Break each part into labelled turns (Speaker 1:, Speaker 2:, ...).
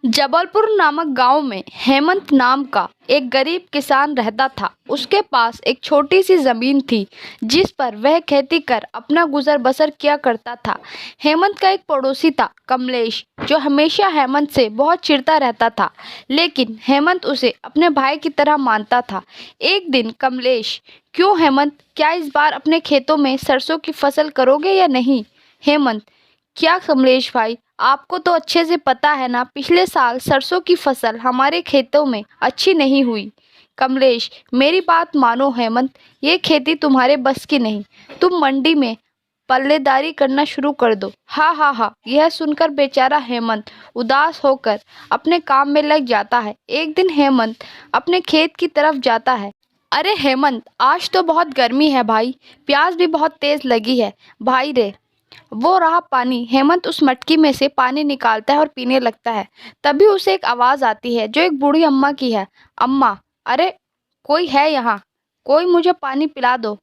Speaker 1: जबलपुर नामक गांव में हेमंत नाम का एक गरीब किसान रहता था। उसके पास एक छोटी सी जमीन थी जिस पर वह खेती कर अपना गुजर बसर किया करता था। हेमंत का एक पड़ोसी था कमलेश, जो हमेशा हेमंत से बहुत चिढ़ता रहता था, लेकिन हेमंत उसे अपने भाई की तरह मानता था। एक दिन कमलेश, क्यों हेमंत, क्या इस बार अपने खेतों में सरसों की फसल करोगे या नहीं? हेमंत, क्या कमलेश भाई, आपको तो अच्छे से पता है ना, पिछले साल सरसों की फसल हमारे खेतों में अच्छी नहीं हुई। कमलेश, मेरी बात मानो हेमंत, ये खेती तुम्हारे बस की नहीं। तुम मंडी में पल्लेदारी करना शुरू कर दो। हाँ हाँ हाँ। यह सुनकर बेचारा हेमंत उदास होकर अपने काम में लग जाता है। एक दिन हेमंत अपने खेत की तरफ जाता है। अरे हेमंत, आज तो बहुत गर्मी है भाई, प्यास भी बहुत तेज लगी है भाई रे। वो रहा पानी। हेमंत उस मटकी में से पानी निकालता है और पीने लगता है। तभी उसे एक आवाज आती है जो एक बूढ़ी अम्मा की है। अम्मा, अरे कोई है यहाँ, कोई मुझे पानी पिला दो,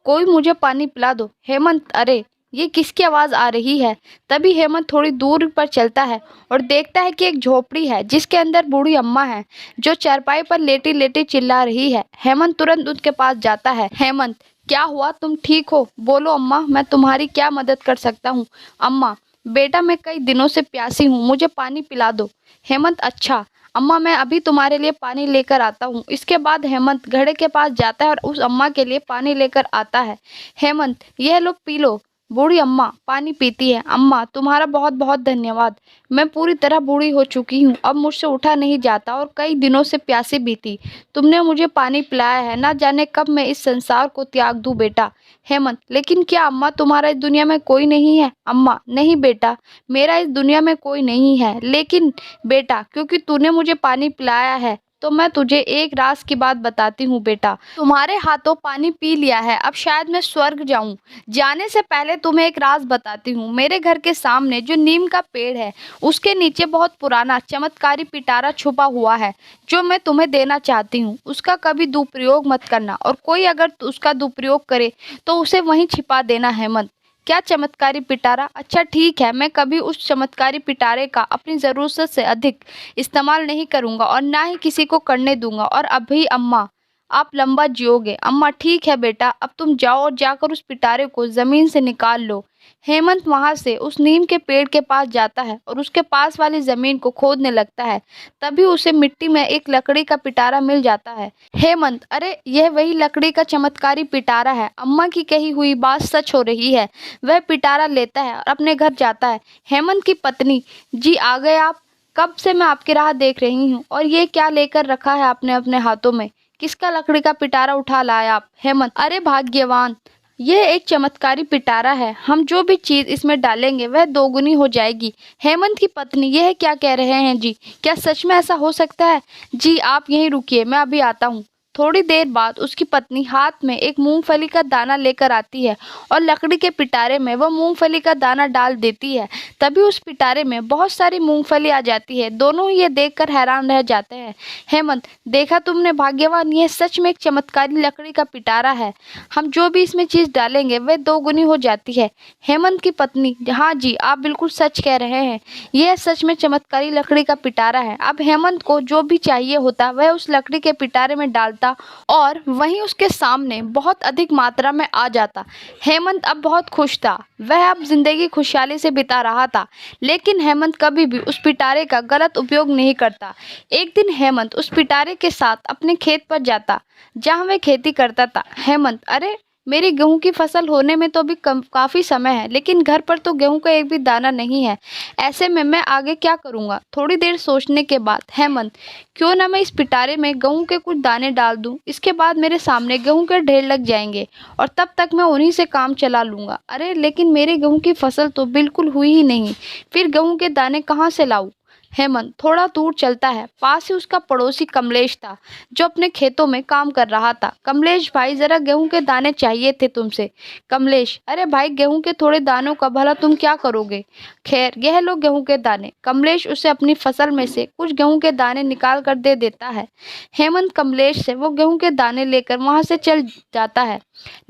Speaker 1: कोई मुझे पानी पिला दो। हेमंत, अरे ये किसकी आवाज आ रही है? तभी हेमंत थोड़ी दूर पर चलता है और देखता है कि एक झोपड़ी है जिसके अंदर बूढ़ी अम्मा है, जो चारपाई पर लेटी लेटी चिल्ला रही है। हेमंत तुरंत उनके पास जाता है। हेमंत, क्या हुआ, तुम ठीक हो? बोलो अम्मा, मैं तुम्हारी क्या मदद कर सकता हूँ? अम्मा, बेटा मैं कई दिनों से प्यासी हूँ, मुझे पानी पिला दो। हेमंत, अच्छा अम्मा, मैं अभी तुम्हारे लिए पानी लेकर आता हूँ। इसके बाद हेमंत घड़े के पास जाता है और उस अम्मा के लिए पानी लेकर आता है। हेमंत, यह लो पी लो। बूढ़ी अम्मा पानी पीती है। अम्मा, तुम्हारा बहुत बहुत धन्यवाद, मैं पूरी तरह बूढ़ी हो चुकी हूँ, अब मुझसे उठा नहीं जाता और कई दिनों से प्यासी भी थी। तुमने मुझे पानी पिलाया है, ना जाने कब मैं इस संसार को त्याग दूं बेटा। हेमंत, लेकिन क्या अम्मा तुम्हारा इस दुनिया में कोई नहीं है? अम्मा, नहीं बेटा, मेरा इस दुनिया में कोई नहीं है, लेकिन बेटा क्योंकि तूने मुझे पानी पिलाया है तो मैं तुझे एक राज की बात बताती हूँ बेटा। तुम्हारे हाथों पानी पी लिया है, अब शायद मैं स्वर्ग जाऊं। जाने से पहले तुम्हें एक राज बताती हूँ। मेरे घर के सामने जो नीम का पेड़ है, उसके नीचे बहुत पुराना चमत्कारी पिटारा छुपा हुआ है, जो मैं तुम्हें देना चाहती हूँ। उसका कभी दुरुपयोग मत करना, और कोई अगर उसका दुरुपयोग करे तो उसे वहीं छिपा देना। हेमंत, क्या चमत्कारी पिटारा? अच्छा ठीक है, मैं कभी उस चमत्कारी पिटारे का अपनी ज़रूरत से अधिक इस्तेमाल नहीं करूँगा और ना ही किसी को करने दूंगा। और अभी अम्मा, आप लंबा जियोगे। अम्मा, ठीक है बेटा, अब तुम जाओ और जाकर उस पिटारे को ज़मीन से निकाल लो। हेमंत वहां से उस नीम के पेड़ के पास जाता है और उसके पास वाली ज़मीन को खोदने लगता है। तभी उसे मिट्टी में एक लकड़ी का पिटारा मिल जाता है। हेमंत, अरे यह वही लकड़ी का चमत्कारी पिटारा है, अम्मा की कही हुई बात सच हो रही है। वह पिटारा लेता है और अपने घर जाता है। हेमंत की पत्नी, जी आ गए आप? कब से मैं आपकी राह देख रही हूँ। और ये क्या लेकर रखा है आपने अपने हाथों में? किसका लकड़ी का पिटारा उठा लाए आप? हेमंत, अरे भाग्यवान, यह एक चमत्कारी पिटारा है, हम जो भी चीज इसमें डालेंगे वह दोगुनी हो जाएगी। हेमंत की पत्नी, यह क्या कह रहे हैं जी, क्या सच में ऐसा हो सकता है? जी आप यहीं रुकिए, मैं अभी आता हूँ। थोड़ी देर बाद उसकी पत्नी हाथ में एक मूंगफली का दाना लेकर आती है और लकड़ी के पिटारे में वह मूंगफली का दाना डाल देती है। तभी उस पिटारे में बहुत सारी मूंगफली आ जाती है। दोनों ये देखकर हैरान रह जाते हैं। हेमंत, देखा तुमने भाग्यवान, यह सच में एक चमत्कारी लकड़ी का पिटारा है, हम जो भी इसमें चीज डालेंगे वह दोगुनी हो जाती है। हेमंत की पत्नी, हाँ जी आप बिल्कुल सच कह रहे हैं, यह सच में चमत्कारी लकड़ी का पिटारा है। अब हेमंत को जो भी चाहिए होता वह उस लकड़ी के पिटारे में डालता और वहीं उसके सामने बहुत अधिक मात्रा में आ जाता। हेमंत अब बहुत खुश था, वह अब जिंदगी खुशहाली से बिता रहा था। लेकिन हेमंत कभी भी उस पिटारे का गलत उपयोग नहीं करता। एक दिन हेमंत उस पिटारे के साथ अपने खेत पर जाता जहाँ वह खेती करता था। हेमंत, अरे मेरी गेहूं की फसल होने में तो अभी काफी समय है, लेकिन घर पर तो गेहूं का एक भी दाना नहीं है। ऐसे में मैं आगे क्या करूंगा? थोड़ी देर सोचने के बाद हेमंत, क्यों ना मैं इस पिटारे में गेहूं के कुछ दाने डाल दूं, इसके बाद मेरे सामने गेहूं के ढेर लग जाएंगे और तब तक मैं उन्हीं से काम चला लूंगा। अरे लेकिन मेरे गेहूं की फसल तो बिल्कुल हुई ही नहीं, फिर गेहूं के दाने कहाँ से लाऊं? हेमंत थोड़ा दूर चलता है, पास ही उसका पड़ोसी कमलेश था, जो अपने खेतों में काम कर रहा था। कमलेश भाई, जरा गेहूं के दाने चाहिए थे तुमसे। कमलेश, अरे भाई गेहूं के थोड़े दानों का भला तुम क्या करोगे? खैर यह लो गेहूं के दाने। कमलेश उसे अपनी फसल में से कुछ गेहूं के दाने निकाल कर दे देता है। हेमंत कमलेश से वो गेहूं के दाने लेकर वहां से चल जाता है,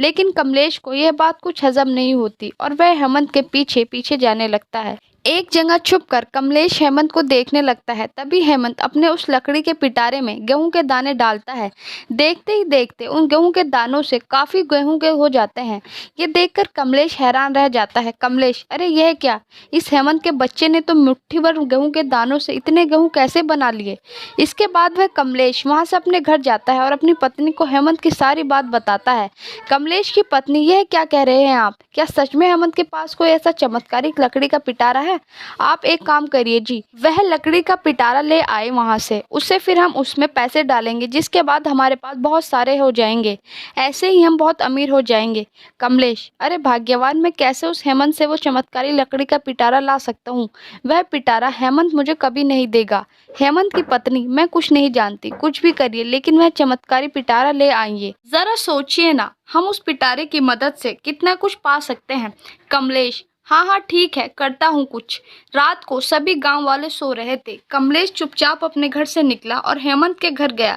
Speaker 1: लेकिन कमलेश को यह बात कुछ हजम नहीं होती और वह हेमंत के पीछे पीछे जाने लगता है। एक जगह छुपकर कमलेश हेमंत को देखने लगता है। तभी हेमंत अपने उस लकड़ी के पिटारे में गेहूं के दाने डालता है। देखते ही देखते उन गेहूं के दानों से काफी गेहूं के हो जाते हैं। ये देखकर कमलेश हैरान रह जाता है। कमलेश, अरे यह क्या? इस हेमंत के बच्चे ने तो मुट्ठी भर गेहूं के दानों से इतने गेहूं कैसे बना लिए? इसके बाद वह कमलेश वहां से अपने घर जाता है और अपनी पत्नी को हेमंत की सारी बात बताता है। कमलेश की पत्नी, यह क्या कह रहे हैं आप? क्या सच में हेमंत के पास कोई ऐसा चमत्कारिक लकड़ी का पिटारा है? आप एक काम करिए जी, वह लकड़ी का पिटारा ले आए वहां से, उससे फिर हम उसमें पैसे डालेंगे, जिसके बाद हमारे पास बहुत सारे हो जाएंगे। ऐसे ही हम बहुत अमीर हो जाएंगे। कमलेश, अरे भाग्यवान, मैं कैसे उस हेमंत से वो चमत्कारी लकड़ी का पिटारा ला सकता हूँ? वह पिटारा हेमंत मुझे कभी नहीं देगा। हेमंत की पत्नी, मैं कुछ नहीं जानती, कुछ भी करिए, लेकिन वह चमत्कारी पिटारा ले आइए। जरा सोचिए ना, हम उस पिटारे की मदद से कितना कुछ पा सकते हैं। कमलेश, हाँ हाँ ठीक है, करता हूँ कुछ। रात को सभी गांव वाले सो रहे थे। कमलेश चुपचाप अपने घर से निकला और हेमंत के घर गया,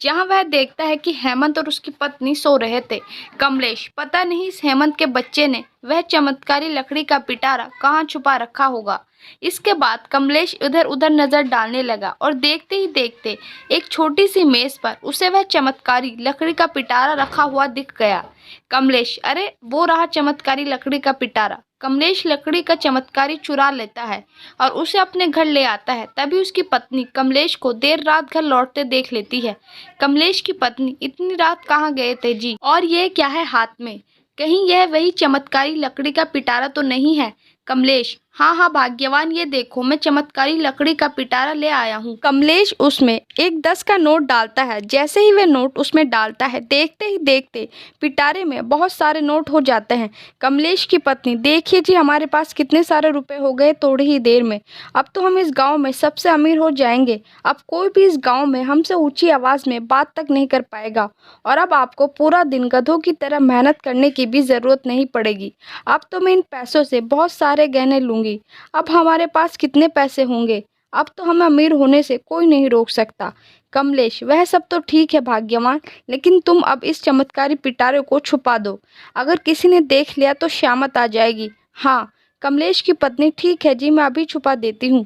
Speaker 1: जहां वह देखता है कि हेमंत और उसकी पत्नी सो रहे थे। कमलेश, पता नहीं इस हेमंत के बच्चे ने वह चमत्कारी लकड़ी का पिटारा कहाँ छुपा रखा होगा। इसके बाद कमलेश इधर उधर नजर डालने लगा और देखते ही देखते एक छोटी सी मेज पर उसे वह चमत्कारी लकड़ी का पिटारा रखा हुआ दिख गया। कमलेश, अरे वो रहा चमत्कारी लकड़ी का पिटारा। कमलेश लकड़ी का चमत्कारी चुरा लेता है और उसे अपने घर ले आता है। तभी उसकी पत्नी कमलेश को देर रात घर लौटते देख लेती है। कमलेश की पत्नी, इतनी रात कहाँ गए थे जी? और ये क्या है हाथ में? कहीं यह वही चमत्कारी लकड़ी का पिटारा तो नहीं है? कमलेश, हाँ हाँ भाग्यवान, ये देखो मैं चमत्कारी लकड़ी का पिटारा ले आया हूँ। कमलेश उसमें एक 10 का नोट डालता है। जैसे ही वह नोट उसमें डालता है, देखते ही देखते पिटारे में बहुत सारे नोट हो जाते हैं। कमलेश की पत्नी, देखिए जी, हमारे पास कितने सारे रुपए हो गए थोड़ी ही देर में। अब तो हम इस गांव में सबसे अमीर हो जाएंगे। अब कोई भी इस गांव में हमसे ऊंची आवाज में बात तक नहीं कर पाएगा। और अब आपको पूरा दिन गधों की तरह मेहनत करने की भी जरूरत नहीं पड़ेगी। अब तो मैं इन पैसों से बहुत सारे गहने लूंगी। अब हमारे पास कितने पैसे होंगे? अब तो हमें अमीर होने से कोई नहीं रोक सकता। कमलेश, वह सब तो ठीक है भाग्यवान, लेकिन तुम अब इस चमत्कारी पिटारे को छुपा दो। अगर किसी ने देख लिया तो शामत आ जाएगी। हाँ, कमलेश की पत्नी, ठीक है जी, मैं अभी छुपा देती हूँ।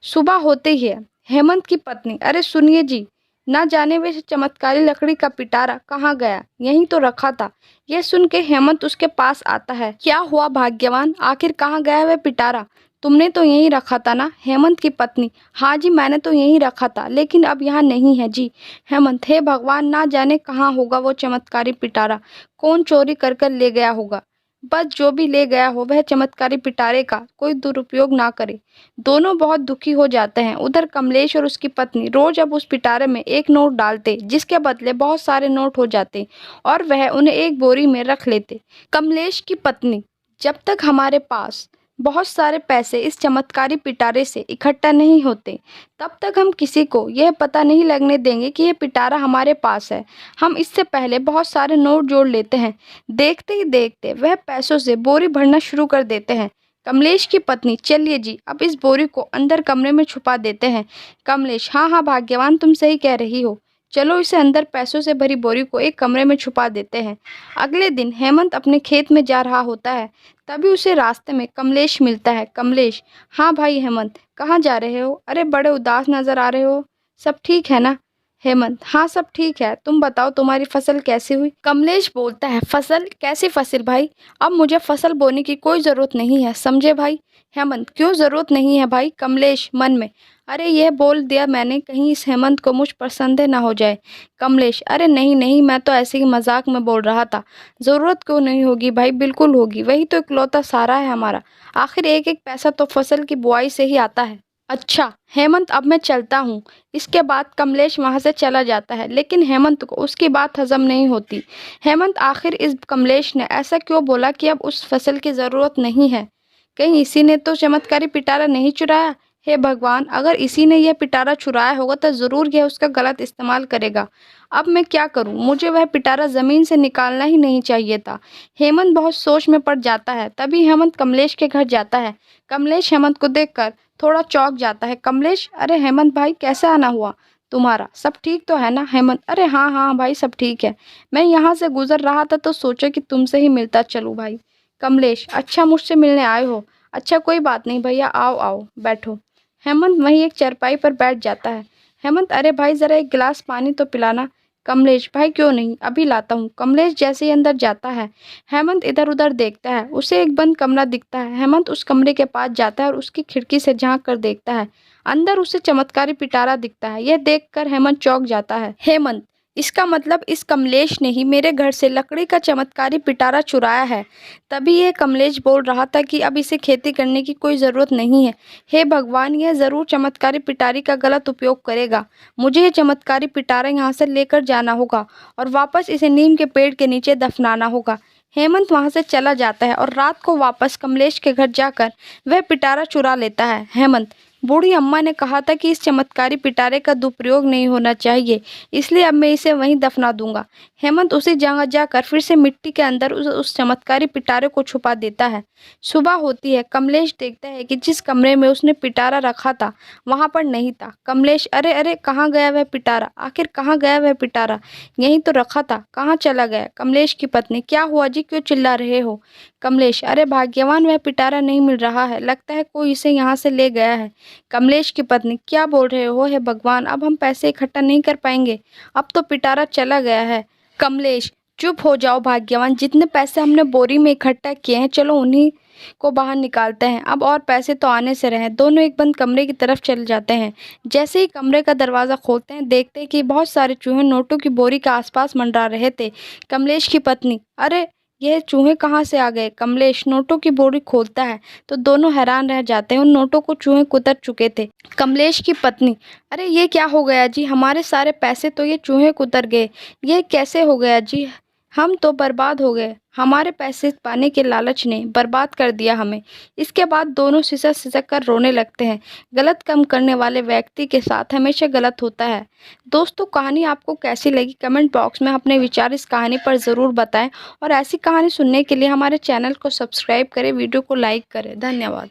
Speaker 1: सुबह होते ही हेमंत की पत्नी, अरे सुनिए जी, ना जाने वे चमत्कारी लकड़ी का पिटारा कहाँ गया, यहीं तो रखा था। यह सुन के हेमंत उसके पास आता है। क्या हुआ भाग्यवान, आखिर कहाँ गया वह पिटारा? तुमने तो यहीं रखा था ना? हेमंत की पत्नी, हाँ जी, मैंने तो यहीं रखा था, लेकिन अब यहाँ नहीं है जी। हेमंत, हे भगवान, ना जाने कहाँ होगा वो चमत्कारी पिटारा। कौन चोरी कर कर ले गया होगा। बस जो भी ले गया हो वह चमत्कारी पिटारे का कोई दुरुपयोग ना करे। दोनों बहुत दुखी हो जाते हैं। उधर कमलेश और उसकी पत्नी रोज अब उस पिटारे में एक नोट डालते, जिसके बदले बहुत सारे नोट हो जाते और वह उन्हें एक बोरी में रख लेते। कमलेश की पत्नी, जब तक हमारे पास बहुत सारे पैसे इस चमत्कारी पिटारे से इकट्ठा नहीं होते, तब तक हम किसी को यह पता नहीं लगने देंगे कि यह पिटारा हमारे पास है। हम इससे पहले बहुत सारे नोट जोड़ लेते हैं। देखते ही देखते वह पैसों से बोरी भरना शुरू कर देते हैं। कमलेश की पत्नी, चलिए जी, अब इस बोरी को अंदर कमरे में छुपा देते हैं। कमलेश, हाँ हाँ भाग्यवान, तुम सही कह रही हो, चलो इसे अंदर पैसों से भरी बोरी को एक कमरे में छुपा देते हैं। अगले दिन हेमंत अपने खेत में जा रहा होता है। तभी उसे रास्ते में कमलेश मिलता है। कमलेश, हाँ भाई हेमंत, कहाँ जा रहे हो? अरे बड़े उदास नजर आ रहे हो, सब ठीक है ना? हेमंत, हाँ सब ठीक है, तुम बताओ तुम्हारी फसल कैसी हुई? कमलेश बोलता है, फसल? कैसी फसल भाई? अब मुझे फसल बोने की कोई ज़रूरत नहीं है, समझे भाई? हेमंत, क्यों ज़रूरत नहीं है भाई? कमलेश मन में, अरे यह बोल दिया मैंने, कहीं इस हेमंत को मुझ पर संदेह ना हो जाए। कमलेश, अरे नहीं नहीं, मैं तो ऐसे ही मजाक में बोल रहा था। ज़रूरत क्यों नहीं होगी भाई, बिल्कुल होगी, वही तो इकलौता सहारा है हमारा। आखिर एक एक पैसा तो फसल की बुआई से ही आता है। अच्छा हेमंत, अब मैं चलता हूँ। इसके बाद कमलेश वहाँ से चला जाता है, लेकिन हेमंत को उसकी बात हजम नहीं होती। हेमंत, आखिर इस कमलेश ने ऐसा क्यों बोला कि अब उस फसल की ज़रूरत नहीं है? कहीं इसी ने तो चमत्कारी पिटारा नहीं चुराया? हे भगवान, अगर इसी ने यह पिटारा चुराया होगा तो ज़रूर यह उसका गलत इस्तेमाल करेगा। अब मैं क्या करूं? मुझे वह पिटारा ज़मीन से निकालना ही नहीं चाहिए था। हेमंत बहुत सोच में पड़ जाता है। तभी हेमंत कमलेश के घर जाता है। कमलेश हेमंत को देखकर थोड़ा चौंक जाता है। कमलेश, अरे हेमंत भाई, कैसा आना हुआ तुम्हारा? सब ठीक तो है ना? हेमंत, अरे हाँ हाँ भाई, सब ठीक है। मैं यहाँ से गुजर रहा था तो सोचा कि तुमसे ही मिलता चलूँ भाई। कमलेश, अच्छा मुझसे मिलने आए हो? अच्छा कोई बात नहीं भैया, आओ आओ बैठो। हेमंत वहीं एक चारपाई पर बैठ जाता है। हेमंत, अरे भाई ज़रा एक गिलास पानी तो पिलाना। कमलेश, भाई क्यों नहीं, अभी लाता हूँ। कमलेश जैसे ही अंदर जाता है, हेमंत इधर उधर देखता है। उसे एक बंद कमरा दिखता है। हेमंत उस कमरे के पास जाता है और उसकी खिड़की से झांक कर देखता है। अंदर उसे चमत्कारी पिटारा दिखता है। यह देखकर हेमंत चौंक जाता है। हेमंत, इसका मतलब इस कमलेश ने ही मेरे घर से लकड़ी का चमत्कारी पिटारा चुराया है। तभी ये कमलेश बोल रहा था कि अब इसे खेती करने की कोई ज़रूरत नहीं है। हे भगवान, यह ज़रूर चमत्कारी पिटारी का गलत उपयोग करेगा। मुझे ये चमत्कारी पिटारा यहाँ से लेकर जाना होगा और वापस इसे नीम के पेड़ के नीचे दफनाना होगा। हेमंत वहाँ से चला जाता है और रात को वापस कमलेश के घर जाकर वह पिटारा चुरा लेता है। हेमंत, बूढ़ी अम्मा ने कहा था कि इस चमत्कारी पिटारे का दुरुपयोग नहीं होना चाहिए, इसलिए अब मैं इसे वहीं दफना दूंगा। हेमंत उसी जगह जाकर फिर से मिट्टी के अंदर उस चमत्कारी पिटारे को छुपा देता है। सुबह होती है। कमलेश देखता है कि जिस कमरे में उसने पिटारा रखा था वहां पर नहीं था। कमलेश, अरे अरे, कहाँ गया वह पिटारा? आखिर कहाँ गया वह पिटारा? यहीं तो रखा था, कहाँ चला गया? कमलेश की पत्नी, क्या हुआ जी, क्यों चिल्ला रहे हो? कमलेश, अरे भाग्यवान, वह पिटारा नहीं मिल रहा है, लगता है कोई इसे यहाँ से ले गया है। कमलेश की पत्नी, क्या बोल रहे हो? हे भगवान, अब हम पैसे इकट्ठा नहीं कर पाएंगे, अब तो पिटारा चला गया है। कमलेश, चुप हो जाओ भाग्यवान, जितने पैसे हमने बोरी में इकट्ठा किए हैं, चलो उन्हीं को बाहर निकालते हैं, अब और पैसे तो आने से रहे। दोनों एक बंद कमरे की तरफ चले जाते हैं। जैसे ही कमरे का दरवाज़ा खोलते हैं, देखते हैं कि बहुत सारे चूहे नोटों की बोरी के आसपास मंडरा रहे थे। कमलेश की पत्नी, अरे ये चूहे कहाँ से आ गए? कमलेश नोटों की बोरी खोलता है तो दोनों हैरान रह जाते हैं। उन नोटों को चूहे कुतर चुके थे। कमलेश की पत्नी, अरे ये क्या हो गया जी, हमारे सारे पैसे तो ये चूहे कुतर गए, ये कैसे हो गया जी? हम तो बर्बाद हो गए, हमारे पैसे पाने के लालच ने बर्बाद कर दिया हमें। इसके बाद दोनों सिसक सिसक कर रोने लगते हैं। गलत काम करने वाले व्यक्ति के साथ हमेशा गलत होता है। दोस्तों, कहानी आपको कैसी लगी कमेंट बॉक्स में अपने विचार इस कहानी पर ज़रूर बताएं और ऐसी कहानी सुनने के लिए हमारे चैनल को सब्सक्राइब करें, वीडियो को लाइक करें। धन्यवाद।